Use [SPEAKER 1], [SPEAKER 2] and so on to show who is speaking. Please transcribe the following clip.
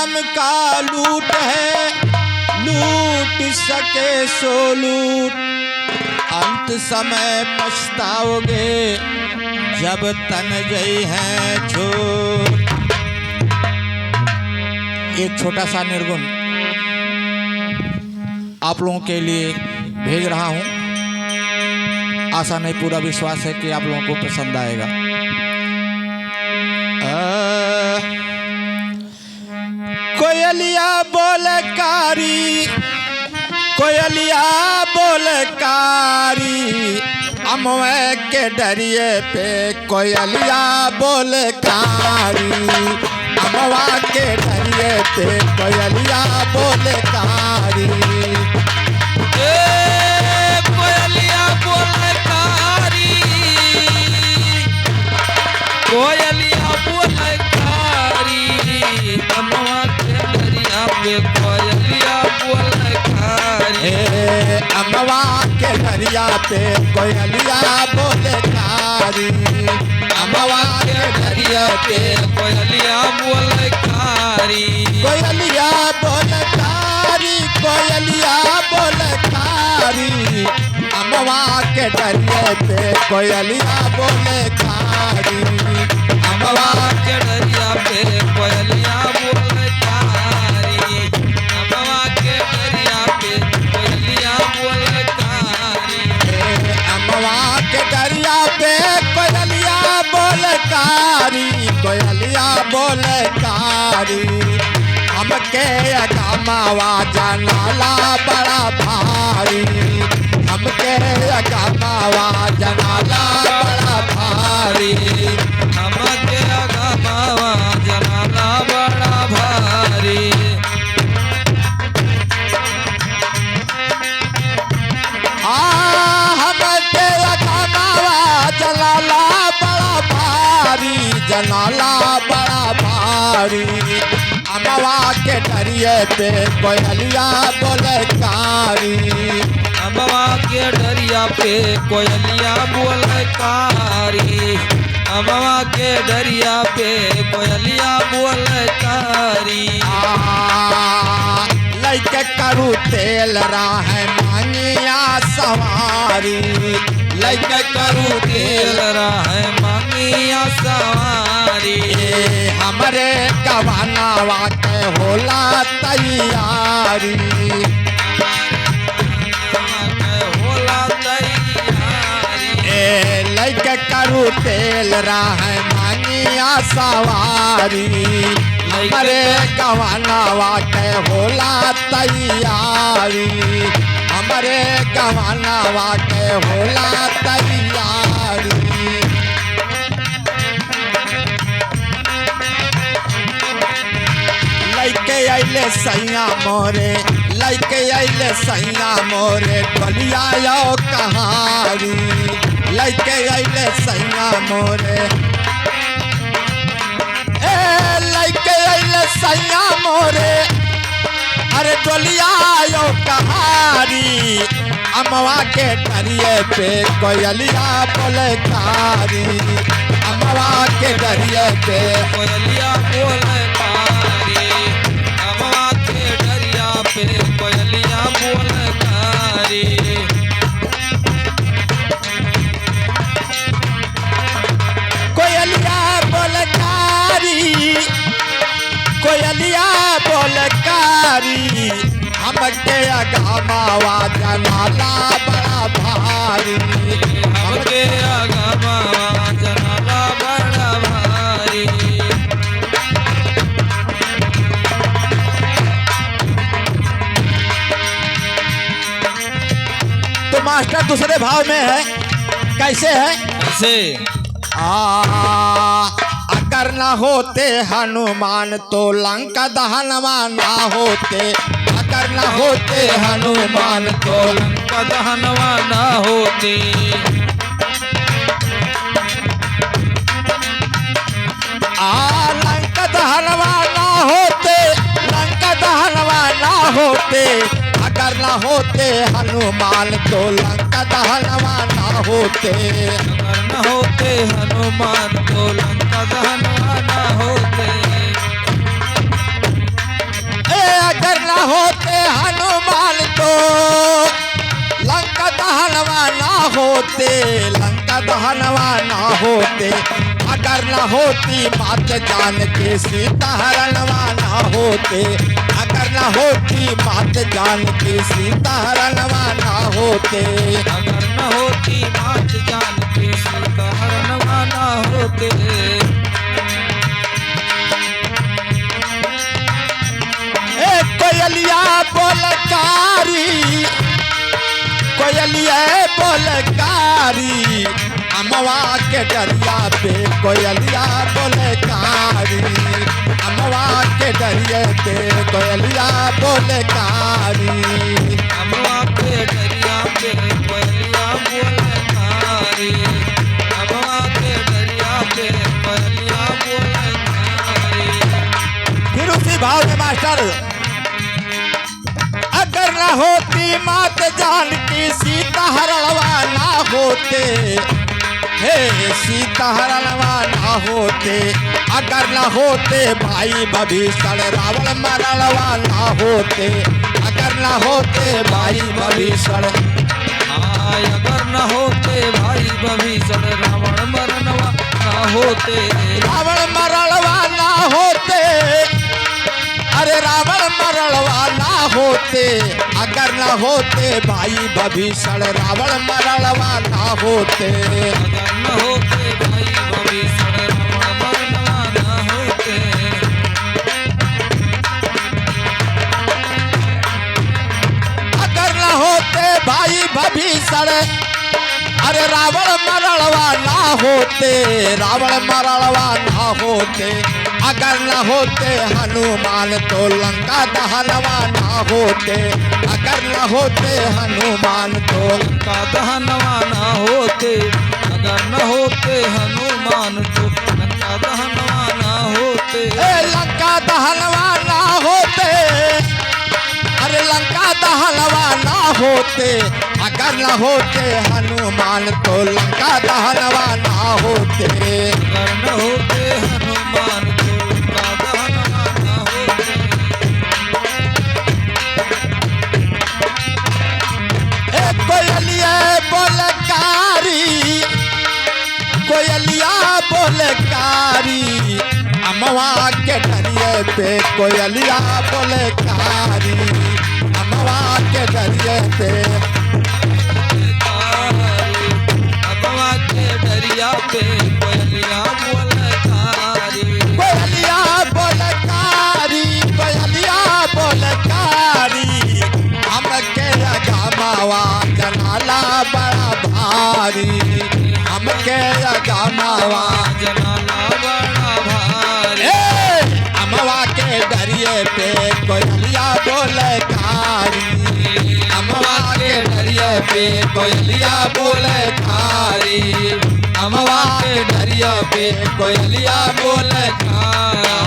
[SPEAKER 1] राम का लूट है, लूट सके सो लूट, अंत समय पछताओगे जब तनजई है छोट। एक छोटा सा निर्गुण आप लोगों के लिए भेज रहा हूं। आशा नहीं, पूरा विश्वास है कि आप लोगों को पसंद आएगा। कोयलिया बोले कारी, कोयलिया बोले कारी, अमवे के डरिए पे कोयलिया बोले कारी, अमवा के डरिए पे कोयलिया बोले कारी।
[SPEAKER 2] कोयलिया बोले कारी, कोयलिया बोले कारी, अमवा के डरिया पे कोयलिया बोले कारी।
[SPEAKER 1] अमवा के डरिया पे कोयलिया बोले कारी, अमवा के डरिया पे
[SPEAKER 2] कोयलिया बोले कारी।
[SPEAKER 1] कोयलिया बोले कारी, कोयलिया बोले कारी, अमवा के डरिए पे कोयलिया बोले कारी,
[SPEAKER 2] अमवा के डरिया पे कोयलिया बोले कारी, अमवा के डरिया पे कोयलिया बोले कारी।
[SPEAKER 1] अमवा के डरिया पे कोयलिया बोले कारी, कोयलिया बोले कारी, हमके अगमावा जनाला बड़ा भारी, हमके अगमावा जनाला बड़ा भारी।
[SPEAKER 2] हमके अगमावा जनाला बड़ा भारी।
[SPEAKER 1] हमके अगमावा जनाला बड़ा भारी, जनाला बड़ा भारी, अमवा के डरिए पे कोयलिया बोले कारी,
[SPEAKER 2] अमवा के डरिया पे कोयलिया बोले कारी, अमवा के डरिया पे कोयलिया बोले कारी।
[SPEAKER 1] लइके करू तेल राहे मांगिया सवारी,
[SPEAKER 2] लइके करू तेल राहे मांगिया सवारी।
[SPEAKER 1] हमरे गवानावा के होला तैयारी,
[SPEAKER 2] होला तैयारी।
[SPEAKER 1] लइके करू तेल राहे मांगिया सवारी, हमरे गवानावा के होला तैयारी, हमरे गवानावा के होला तैयारी। लइके अइले सैया मोरे, लइके अइले सैया मोरे, बलिया यो कहारी, लइके अइले सैया मोरे, लइके अइले सैया मोरे, अरे डोलिया यो कहारी, अमवा के डरिए पे कोयलिया बोले कारी, अमवा के डरिए पे
[SPEAKER 2] कोयलिया बोले कारी, अमवा के डरिया पे कोयलिया बोले कारी।
[SPEAKER 1] कोयलिया बोले कारी, कोयलिया बोले कारी, हमके अगमावा जनाला बड़ा भारी,
[SPEAKER 2] हमके अगमावा जनाला बड़ा भारी।
[SPEAKER 1] तो मास्टर दूसरे भाव में है, कैसे है?
[SPEAKER 2] कैसे?
[SPEAKER 1] अगर न होते हनुमान तो लंका दहनवा ना होते, अगर न होते हनुमान तो
[SPEAKER 2] लंका दहनवा ना होती।
[SPEAKER 1] लंका दहनवा ना होते, लंका दहनवा ना होते, अगर न होते हनुमान तो लंका दहनवा ना होते,
[SPEAKER 2] अगर न होते हनुमान तो लंका दहनवा ना होते।
[SPEAKER 1] अगर न होते हनुमान तो लंका दहनवा ना होते, लंका दहनवा ना होते। अगर न होती मात जानकी सीता हरणवा ना होते, अगर न होती मात जानकी सीता हरणवा ना होते।
[SPEAKER 2] अगर न होती मात जानकी सीता हरणवा ना होते।
[SPEAKER 1] कोयलिया बोलकारी, कोयलिया बोलकारी, अमवा के डरिया पे कोयलिया बोलकारी, अमवा के डरिए पे कोयलिया बोलकारी।
[SPEAKER 2] अमवा के डरिया पे कोयलिया बोलकारी, अमवा के डरिया पे कोयलिया बोलकारी।
[SPEAKER 1] फिर उसी भाव में मास्टर, अगर न होती मात जानकी सीता हरणवा ना होते, हे सीता हरणवा ना होते। अगर न होते भाई भीषण रावण मरणवा ना होते, अगर न होते भाई भीषण।
[SPEAKER 2] अगर न होते भाई भीषण रावण मरणवा ना होते,
[SPEAKER 1] रावण मरणवा ना होते, अरे रावण मरणवा ना होते। अगर न होते भाई भीषण रावण मरणवा ना होते,
[SPEAKER 2] अगर न होते भाई भीषण रावण मरणवा ना होते।
[SPEAKER 1] अगर न होते भाई भीषण, अरे रावण मरणवा ना होते, रावण मरणवा ना होते। अगर न होते हनुमान तो लंका दहनवा ना होते, अगर न होते हनुमान तो
[SPEAKER 2] लंका दहनवा ना होते, अगर न होते हनुमान तो लंका दहनवा ना होते।
[SPEAKER 1] लंका दहनवा ना होते, अरे लंका दहनवा ना होते। अगर न होते हनुमान तो लंका दहनवा ना होते,
[SPEAKER 2] अगर न होते हनुमान तो लंका दहनवा ना होते।
[SPEAKER 1] कोयलिया बोलकारी, कोयलिया बोलकारी, अमवा के डरिए पे कोयलिया बोलकारी, अमवा के डरिए पे।
[SPEAKER 2] अमवा के डरिया पे कोयलिया बोलकारी,
[SPEAKER 1] कोयलिया बोलकारी, कोयलिया बोलकारी, हमके अगमावा जनाला बड़ा भारी, हमके अगमावा
[SPEAKER 2] जनाला बड़ा भारी।
[SPEAKER 1] अमवा के डरिए पे कोयलिया बोलकारी, अमवा के डरिए पे कोयलिया बोलकारी, अमवा के डरिए पे कोयलिया बोलकारी।